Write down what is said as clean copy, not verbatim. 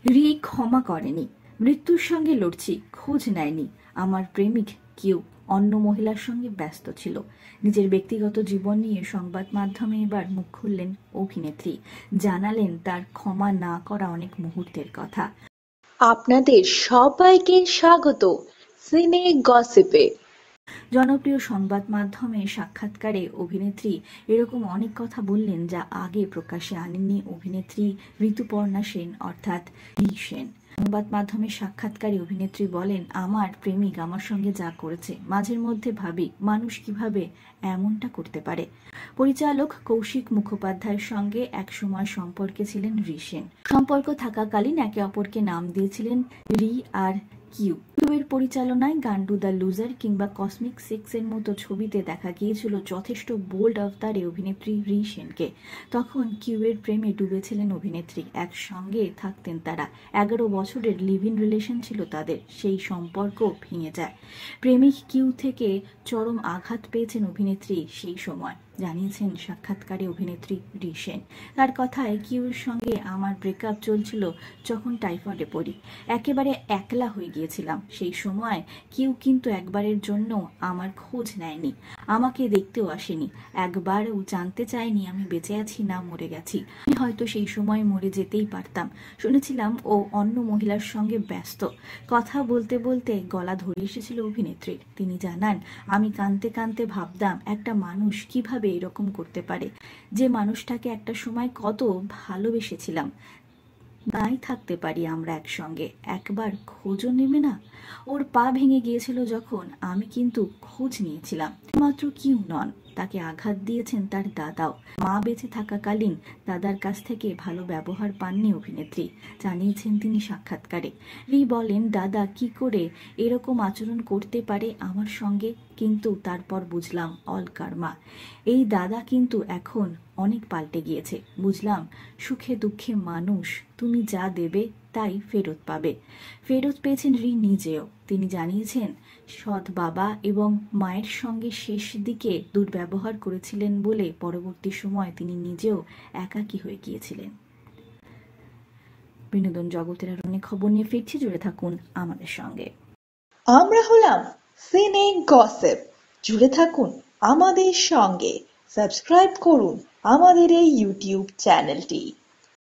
রি ক্ষমা করেনি, মৃত্যুর সঙ্গে লড়ছি, খোঁজ নেয়নি। আমার প্রেমিক কিউ অন্য মহিলার সঙ্গে ব্যস্ত ছিল। নিজের ব্যক্তিগত জীবন নিয়ে সংবাদ মাধ্যমে এবার মুখ খুললেন অভিনেত্রী। জানালেন তার ক্ষমা না করা অনেক মুহূর্তের কথা। আপনাদের সবাইকে স্বাগত সিনে গসিপে। জনপ্রিয় সংবাদ মাধ্যমে সাক্ষাৎকারে অভিনেত্রী এরকম অনেক কথা বললেন যা আগে প্রকাশ্যে আনেননি অভিনেত্রী ঋতুপর্ণা সেন অর্থাৎ রি সেন। সংবাদ মাধ্যমে সাক্ষাৎকারে অভিনেত্রী বলেন, আমার প্রেমিক আমার সঙ্গে যা করেছে, মাঝের মধ্যে ভাবি মানুষ কিভাবে এমনটা করতে পারে। পরিচালক কৌশিক মুখোপাধ্যায়ের সঙ্গে একসময় সম্পর্কে ছিলেন রি সেন। সম্পর্ক থাকাকালীন একে অপরকে নাম দিয়েছিলেন রি আর কিউ। কিউয়ের পরিচালনায় গান্ডু দ্য লুজার কিংবা কসমিক সিক্স এর মতো ছবিতে দেখা গিয়েছিল যথেষ্ট বোল্ড অবতারে অভিনেত্রী রি সেনকে। তখন কিউয়ের প্রেমে ডুবেছিলেন অভিনেত্রী। একসঙ্গে থাকতেন তারা, 11 বছরের লিভ ইন রিলেশন ছিল তাদের। সেই সম্পর্ক ভেঙে যায়। প্রেমিক কিউ থেকে চরম আঘাত পেয়েছেন অভিনেত্রী সেই সময়, জানিয়েছেন সাক্ষাৎকারে অভিনেত্রী রি সেন। তার কথায়, কিউর সঙ্গে আমার ব্রেকআপ চলছিল যখন টাইফয়েডে পড়ি, একেবারে একলা হয়ে গিয়েছিলাম। সেই সময় কিউ কিন্তু একবারের জন্য আমার খোঁজ নেয়নি, আমাকে দেখতেও আসেনি, একবারও জানতে চায়নি আমি বেঁচে আছি না মরে গেছি। আমি হয়তো সেই সময় মরে যেতেই পারতাম। শুনেছিলাম ও অন্য মহিলার সঙ্গে ব্যস্ত। কথা বলতে বলতে গলা ধরে এসেছিল অভিনেত্রীর। তিনি জানান, আমি কাঁদতে কাঁদতে ভাবতাম একটা মানুষ কিভাবে এরকম করতে পারে, যে মানুষটাকে একটা সময় কত ভালোবেসেছিলাম, তাই থাকতে পারি আমরা একসঙ্গে, একবার খোঁজও নেবে না। ওর পা ভেঙে গিয়েছিল যখন, আমি কিন্তু খোঁজ নিয়েছিলাম। মাত্র কিউ নন, তাকে আঘাত দিয়েছেন তার দাদাও। মা বেঁচে থাকাকালীন দাদার কাছ থেকে ভালো ব্যবহার পাননি অভিনেত্রী, জানিয়েছেন তিনি সাক্ষাৎকারে। রি বলেন, দাদা কি করে এরকম আচরণ করতে পারে আমার সঙ্গে, কিন্তু তারপর বুঝলাম অল কার্মা। এই দাদা কিন্তু এখন অনেক পাল্টে গিয়েছে। বুঝলাম সুখে দুঃখে মানুষ তুমি যা দেবে তাই ফেরত পাবে। ফেরত পেয়েছেন রি নিজেও। তিনি জানিয়েছেন, সৎ বাবা এবং মায়ের সঙ্গে শেষ দিকে দুর্ব্যবহার করেছিলেন বলে পরবর্তী সময় তিনি নিজেও একাকী হয়ে গিয়েছিলেন। বিনোদন জগতের আর অনেক খবর নিয়ে ফিরছি, জুড়ে থাকুন আমাদের সঙ্গে। আমরা হলাম সিনে গসিপ, জুড়ে থাকুন আমাদের সঙ্গে, সাবস্ক্রাইব করুন আমাদের এই ইউটিউব চ্যানেলটি।